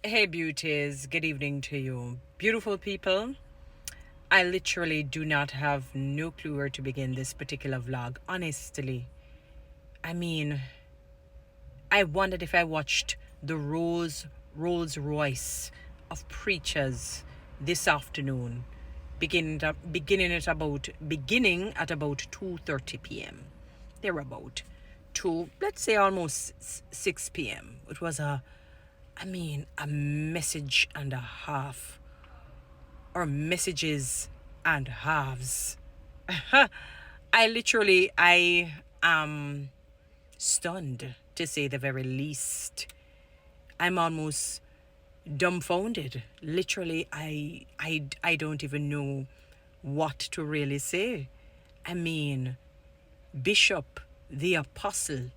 Hey, beauties, good evening to you. Beautiful people, I literally do not have no clue where to begin this particular vlog, honestly. I mean, I wondered if I watched the Rolls Royce of preachers this afternoon, beginning at about 2:30 p.m. They're about to, let's say, almost 6 p.m. It was a message and a half, or messages and halves. I am stunned, to say the very least. I'm almost dumbfounded. Literally, I don't even know what to really say. I mean, Bishop, the Apostle,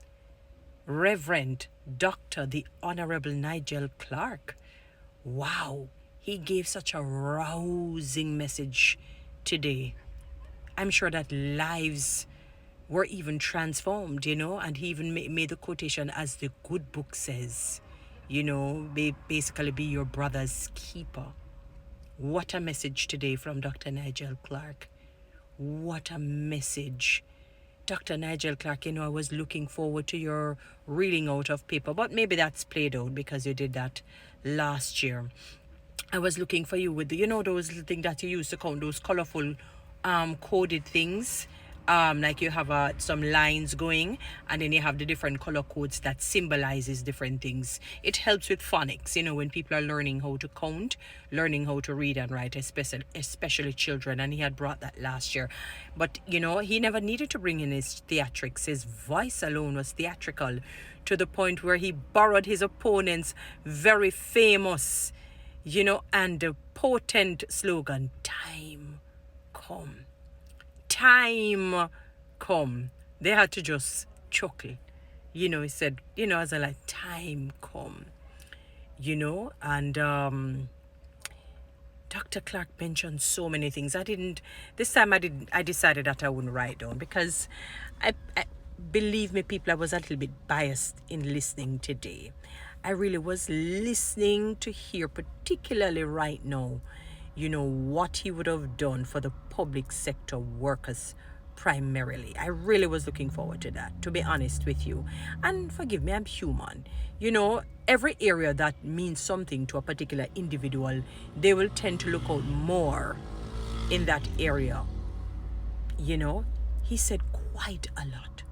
Reverend Dr. the Honorable Nigel Clarke. Wow, he gave such a rousing message today. I'm sure that lives were even transformed, and he even made the quotation, as the good book says, basically be your brother's keeper. What a message today from Dr. Nigel Clarke. What a message. Dr. Nigel Clarke, I was looking forward to your reading out of paper, but maybe that's played out because you did that last year. I was looking for you with those little things that you used to count, those colorful coded things. Like you have some lines going, and then you have the different color codes that symbolizes different things. It helps with phonics, when people are learning how to count, learning how to read and write, especially children. And he had brought that last year. But, he never needed to bring in his theatrics. His voice alone was theatrical, to the point where he borrowed his opponent's very famous, and the potent slogan, time come. Time come. They had to just chuckle. He said, as I like, time come. And Dr. Clarke mentioned so many things. This time I decided that I wouldn't write down, because I believe me, people, I was a little bit biased in listening today. I really was listening to hear, particularly right now, what he would have done for the public sector workers primarily. I really was looking forward to that, to be honest with you. And forgive me, I'm human. Every area that means something to a particular individual, they will tend to look out more in that area. He said quite a lot.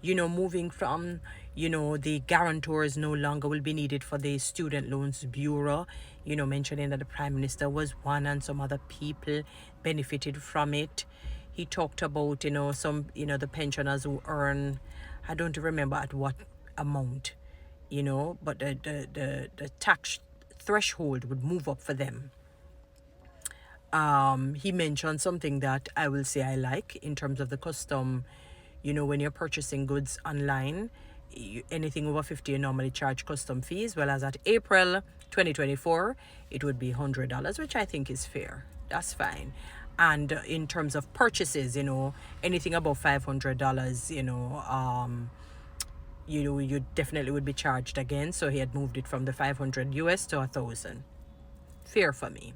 Moving from, the guarantors no longer will be needed for the Student Loans Bureau, mentioning that the Prime Minister was one and some other people benefited from it. He talked about, some, the pensioners who earn, I don't remember at what amount, but the tax threshold would move up for them. He mentioned something that I will say I like in terms of the custom. When you're purchasing goods online, anything over 50, you normally charge custom fees. Well, as at April 2024, it would be $100, which I think is fair. That's fine. And in terms of purchases, anything above $500, you definitely would be charged again. So he had moved it from the 500 US to 1,000. Fair for me.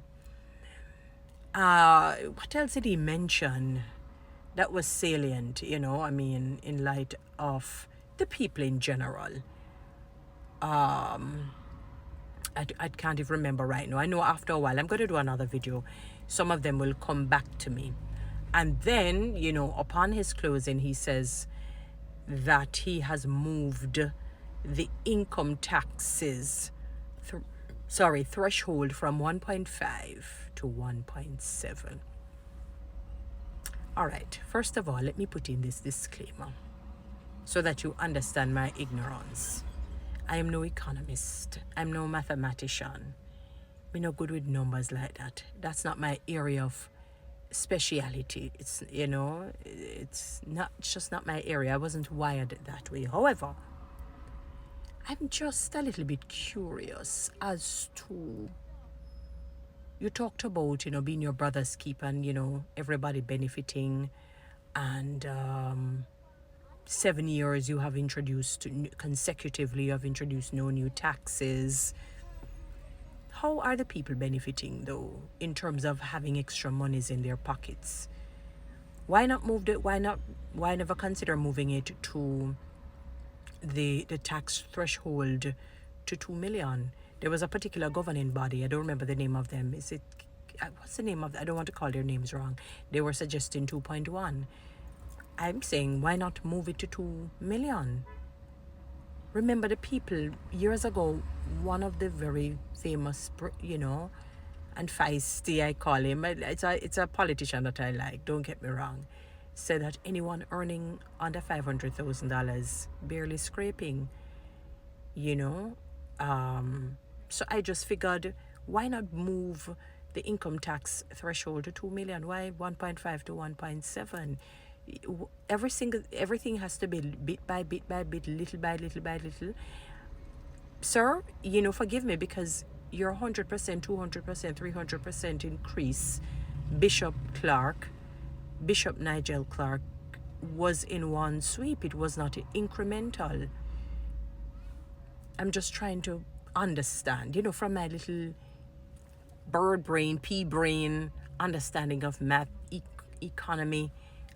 What else did he mention that was salient, in light of the people in general? I can't even remember right now. I know after a while I'm going to do another video. Some of them will come back to me. And then, upon his closing, he says that he has moved the income taxes threshold from 1.5 to 1.7. All right, first of all, let me put in this disclaimer so that you understand my ignorance. I am no economist. I'm no mathematician. I'm no good with numbers like that. That's not my area of speciality. It's just not my area. I wasn't wired that way. However, I'm just a little bit curious as to, you talked about, being your brother's keeper and, everybody benefiting, and 7 years you have introduced consecutively, you have introduced no new taxes. How are the people benefiting though in terms of having extra monies in their pockets? Why not move it? Why never consider moving it to the tax threshold to 2 million? There was a particular governing body, I don't remember the name of them. Is it, what's the name of, I don't want to call their names wrong. They were suggesting 2.1. I'm saying, why not move it to 2 million? Remember the people years ago, one of the very famous, and feisty, I call him. It's a politician that I like, don't get me wrong, said that anyone earning under $500,000 barely scraping, you know. So I just figured, why not move the income tax threshold to 2 million? Why 1.5 to 1.7? Everything has to be bit by bit by bit, little by little by little. Sir, forgive me, because your 100%, 200%, 300% increase, Bishop Nigel Clarke, was in one sweep. It was not incremental. I'm just trying to understand, from my little bird brain, pea brain understanding of math, economy,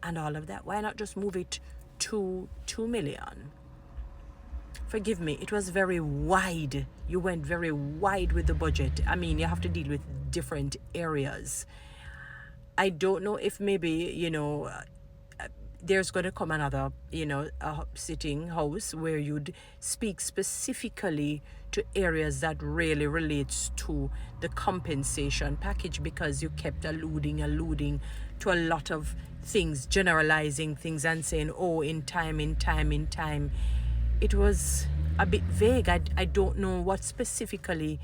and all of that. Why not just move it to 2 million? Forgive me, it was very wide. You went very wide with the budget. I mean, you have to deal with different areas. I don't know if maybe, there's going to come another, sitting house where you'd speak specifically to areas that really relates to the compensation package, because you kept alluding to a lot of things, generalizing things and saying, oh, in time. It was a bit vague. I don't know what specifically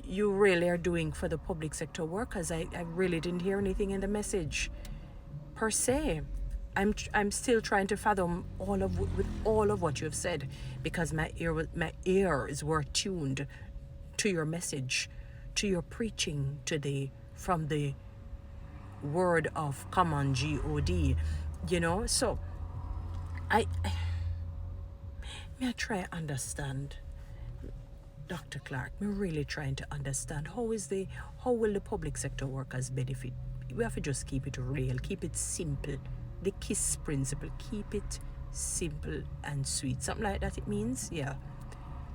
you really are doing for the public sector workers. I really didn't hear anything in the message per se. I'm still trying to fathom all of what you've said, because my ears were tuned to your message, to your preaching today from the word of common God. So I try to understand, Dr. Clarke. We're really trying to understand how will the public sector workers benefit. We have to just keep it real, keep it simple. The KISS principle, keep it simple and sweet. Something like that it means, yeah.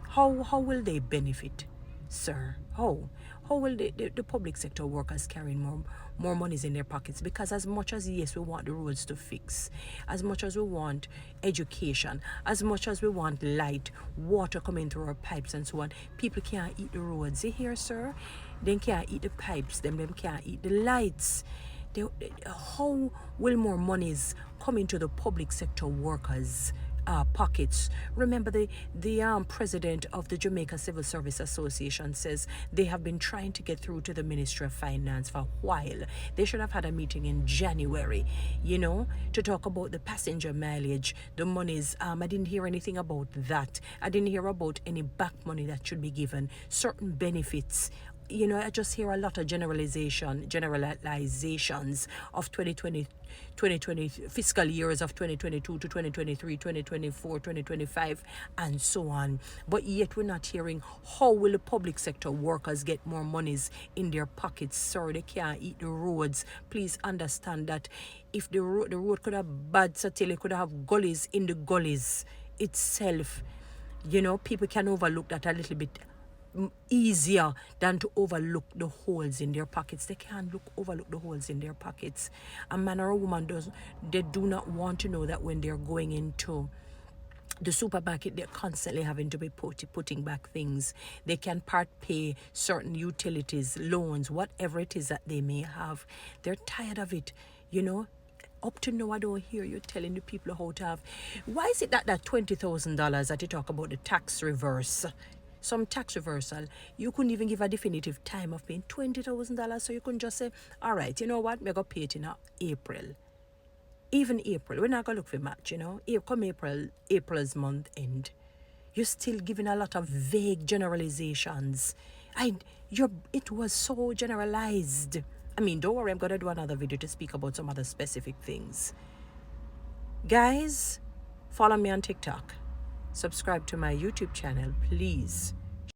How will they benefit, sir? How will the public sector workers carry more monies in their pockets? Because as much as, yes, we want the roads to fix, as much as we want education, as much as we want light, water coming through our pipes and so on, people can't eat the roads. You hear, sir? They can't eat the pipes, them can't eat the lights. How will more monies come into the public sector workers' pockets? Remember, the president of the Jamaica Civil Service Association says they have been trying to get through to the Ministry of Finance for a while. They should have had a meeting in January, to talk about the passenger mileage, the monies. I didn't hear anything about that. I didn't hear about any back money that should be given, certain benefits. I just hear a lot of generalizations of 2020 fiscal years of 2022 to 2023, 2024, 2025, and so on. But yet we're not hearing how will the public sector workers get more monies in their pockets. Sir, they can't eat the roads. Please understand that if the road could have bad, so till it could have gullies in the gullies itself, people can overlook that a little bit easier than to overlook the holes in their pockets. They can't overlook the holes in their pockets. A man or a woman they do not want to know that when they're going into the supermarket, they're constantly having to be putting back things. They can part pay certain utilities, loans, whatever it is that they may have. They're tired of it, Up to now, I don't hear you telling the people how to have. Why is it that $20,000 that you talk about, the tax reverse? Some tax reversal, you couldn't even give a definitive time of paying $20,000, so you couldn't just say, all right, you know what, we're going to pay it in April. Even April, we're not going to look for March, Come April's month end. You're still giving a lot of vague generalizations. It was so generalized. I mean, don't worry, I'm going to do another video to speak about some other specific things. Guys, Follow me on TikTok. Subscribe to my YouTube channel, please.